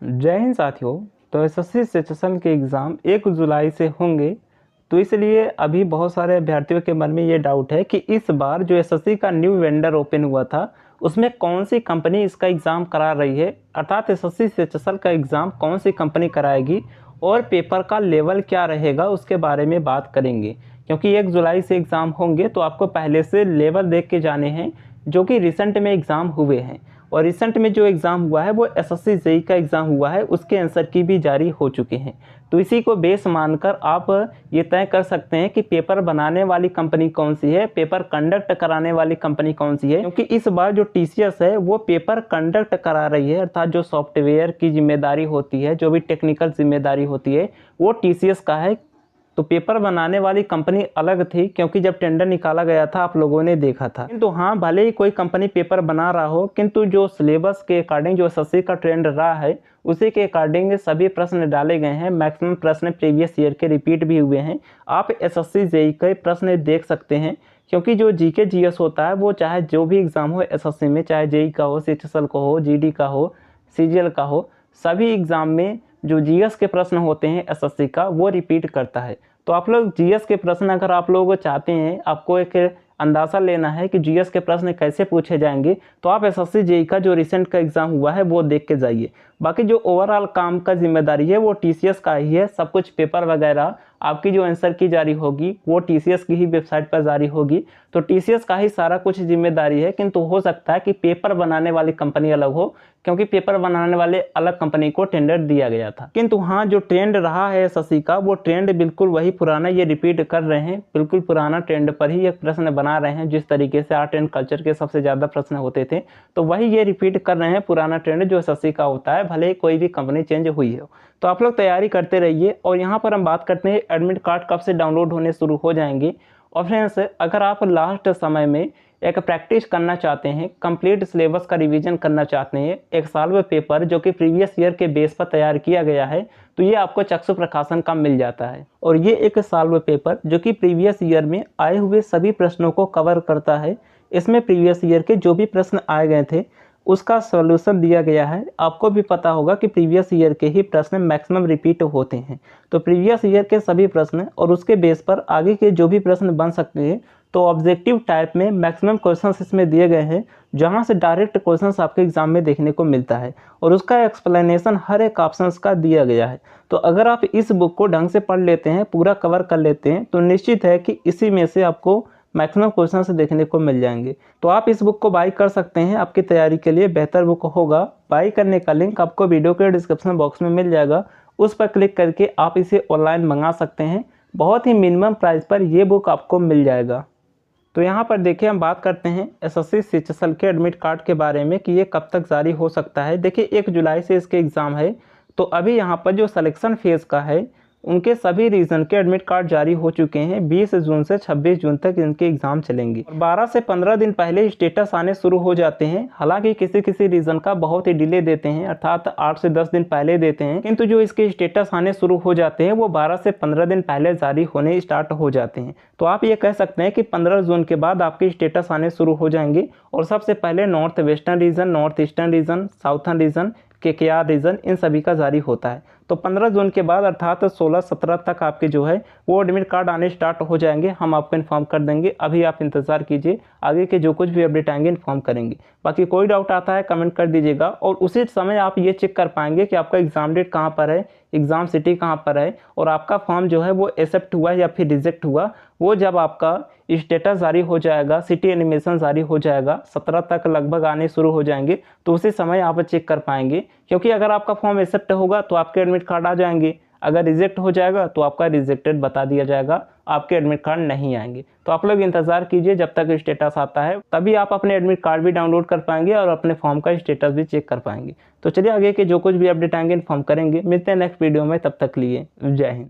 जय हिंद साथियों। तो एसएससी सेशन के एग्ज़ाम 1 जुलाई से होंगे, तो इसलिए अभी बहुत सारे अभ्यर्थियों के मन में ये डाउट है कि इस बार जो एसएससी का न्यू वेंडर ओपन हुआ था उसमें कौन सी कंपनी इसका एग्ज़ाम करा रही है, अर्थात एसएससी सेशन का एग्ज़ाम कौन सी कंपनी कराएगी और पेपर का लेवल क्या रहेगा उसके बारे में बात करेंगे। क्योंकि 1 जुलाई से एग्ज़ाम होंगे तो आपको पहले से लेवल देख के जाने हैं जो कि रिसेंट में एग्ज़ाम हुए हैं, और रिसेंट में जो एग्ज़ाम हुआ है वो एसएससी जेईई का एग्ज़ाम हुआ है, उसके आंसर की भी जारी हो चुके हैं। तो इसी को बेस मानकर आप ये तय कर सकते हैं कि पेपर बनाने वाली कंपनी कौन सी है, पेपर कंडक्ट कराने वाली कंपनी कौन सी है। क्योंकि इस बार जो टीसीएस है वो पेपर कंडक्ट करा रही है, अर्थात जो सॉफ्टवेयर की जिम्मेदारी होती है, जो भी टेक्निकल जिम्मेदारी होती है वो टीसीएस का है। तो पेपर बनाने वाली कंपनी अलग थी, क्योंकि जब टेंडर निकाला गया था आप लोगों ने देखा था। किंतु हाँ, भले ही कोई कंपनी पेपर बना रहा हो, किंतु जो सिलेबस के अकॉर्डिंग जो एसएससी का ट्रेंड रहा है उसी के अकॉर्डिंग सभी प्रश्न डाले गए हैं। मैक्सिमम प्रश्न प्रीवियस ईयर के रिपीट भी हुए हैं। आप एसएससी जेईई के प्रश्न देख सकते हैं, क्योंकि जो जीके जीएस होता है वो चाहे जो भी एग्ज़ाम हो एसएससी में, चाहे जेईई का हो, सीएचएसएल का हो, जीडी का हो, सीजीएल का हो, सभी एग्ज़ाम में जो जीएस के प्रश्न होते हैं एसएससी का वो रिपीट करता है। तो आप लोग जीएस के प्रश्न अगर आप लोग चाहते हैं, आपको एक अंदाज़ा लेना है कि जीएस के प्रश्न कैसे पूछे जाएंगे, तो आप एसएससी जेईई का जो रिसेंट का एग्ज़ाम हुआ है वो देख के जाइए। बाकी जो ओवरऑल काम का जिम्मेदारी है वो टीसीएस का ही है। सब कुछ पेपर वगैरह आपकी जो आंसर की जारी होगी वो टीसीएस की ही वेबसाइट पर जारी होगी, तो टीसीएस का ही सारा कुछ जिम्मेदारी है। किंतु हो सकता है कि पेपर बनाने वाली कंपनी अलग हो, क्योंकि पेपर बनाने वाले अलग कंपनी को टेंडर दिया गया था। किंतु हाँ, जो ट्रेंड रहा है एसएससी का वो ट्रेंड बिल्कुल वही पुराना ये रिपीट कर रहे हैं। बिल्कुल पुराना ट्रेंड पर ही ये प्रश्न बना रहे हैं। जिस तरीके से आर्ट एंड कल्चर के सबसे ज़्यादा प्रश्न होते थे, तो वही ये रिपीट कर रहे हैं पुराना ट्रेंड जो एसएससी का होता है, भले ही कोई भी कंपनी चेंज हुई हो। तो आप लोग तैयारी करते रहिए। और यहाँ पर हम बात करते हैं एडमिट कार्ड कब से डाउनलोड होने शुरू हो जाएंगे। और फ्रेंड्स, अगर आप लास्ट समय में एक प्रैक्टिस करना चाहते हैं, कंप्लीट सिलेबस का रिवीजन करना चाहते हैं, एक साल में पेपर जो कि प्रीवियस ईयर के बेस पर तैयार किया गया है, तो ये आपको चक्षु प्रकाशन का मिल जाता है। और ये एक साल में पेपर जो कि प्रीवियस ईयर में आए हुए सभी प्रश्नों को कवर करता है। इसमें प्रीवियस ईयर के जो भी प्रश्न आए गए थे उसका सॉल्यूशन दिया गया है। आपको भी पता होगा कि प्रीवियस ईयर के ही प्रश्न मैक्सिमम रिपीट होते हैं, तो प्रीवियस ईयर के सभी प्रश्न और उसके बेस पर आगे के जो भी प्रश्न बन सकते हैं, तो ऑब्जेक्टिव टाइप में मैक्सिमम क्वेश्चंस इसमें दिए गए हैं, जहां से डायरेक्ट क्वेश्चंस आपके एग्जाम में देखने को मिलता है और उसका एक्सप्लेनेशन हर एक ऑप्शंस का दिया गया है। तो अगर आप इस बुक को ढंग से पढ़ लेते हैं, पूरा कवर कर लेते हैं, तो निश्चित है कि इसी में से आपको मैक्सिमम क्वेश्चन से देखने को मिल जाएंगे। तो आप इस बुक को बाई कर सकते हैं, आपकी तैयारी के लिए बेहतर बुक होगा। बाई करने का लिंक आपको वीडियो के डिस्क्रिप्शन बॉक्स में मिल जाएगा, उस पर क्लिक करके आप इसे ऑनलाइन मंगा सकते हैं। बहुत ही मिनिमम प्राइस पर ये बुक आपको मिल जाएगा। तो यहाँ पर देखिए, हम बात करते हैं एसएससी सीएचएसएल के एडमिट कार्ड के बारे में कि ये कब तक जारी हो सकता है। देखिए, 1 जुलाई से इसके एग्ज़ाम है, तो अभी यहाँ पर जो सिलेक्शन फेज़ का है उनके सभी रीजन के एडमिट कार्ड जारी हो चुके हैं। 20 जून से 26 जून तक इनके एग्ज़ाम चलेंगे और 12 से 15 दिन पहले स्टेटस आने शुरू हो जाते हैं। हालांकि किसी किसी रीजन का बहुत ही डिले देते हैं, अर्थात 8 से 10 दिन पहले देते हैं, किंतु जो इसके स्टेटस आने शुरू हो जाते हैं वो 12 से 15 दिन पहले जारी होने स्टार्ट हो जाते हैं। तो आप ये कह सकते हैं कि 15 जून के बाद आपके स्टेटस आने शुरू हो जाएंगे। और सबसे पहले north western region, north eastern region, southern region, KKR region, इन सभी का जारी होता है। तो 15 जून के बाद अर्थात 16-17 तक आपके जो है वो एडमिट कार्ड आने स्टार्ट हो जाएंगे। हम आपको इन्फॉर्म कर देंगे, अभी आप इंतज़ार कीजिए, आगे के जो कुछ भी अपडेट आएंगे इन्फॉर्म करेंगे। बाकी कोई डाउट आता है कमेंट कर दीजिएगा, और उसी समय आप ये चेक कर पाएंगे कि आपका एग्ज़ाम डेट कहाँ पर है, एग्ज़ाम सिटी कहाँ पर है, और आपका फॉर्म जो है वो एक्सेप्ट हुआ या फिर रिजेक्ट हुआ। वो जब आपका स्टेटस जारी हो जाएगा, सिटी एनिमेशन जारी हो जाएगा, 17 तक लगभग आने शुरू हो जाएंगे, तो उसी समय आप चेक कर पाएंगे। क्योंकि अगर आपका फॉर्म एक्सेप्ट होगा तो आपके एडमिट कार्ड आ जाएंगे, अगर रिजेक्ट हो जाएगा तो आपका रिजेक्टेड बता दिया जाएगा, आपके एडमिट कार्ड नहीं आएंगे। तो आप लोग इंतज़ार कीजिए जब तक स्टेटस आता है, तभी आप अपने एडमिट कार्ड भी डाउनलोड कर पाएंगे और अपने फॉर्म का स्टेटस भी चेक कर पाएंगे। तो चलिए आगे के जो कुछ भी अपडेट आएंगे इन्फॉर्म करेंगे। मिलते हैं नेक्स्ट वीडियो में, तब तक लिए जय हिंद।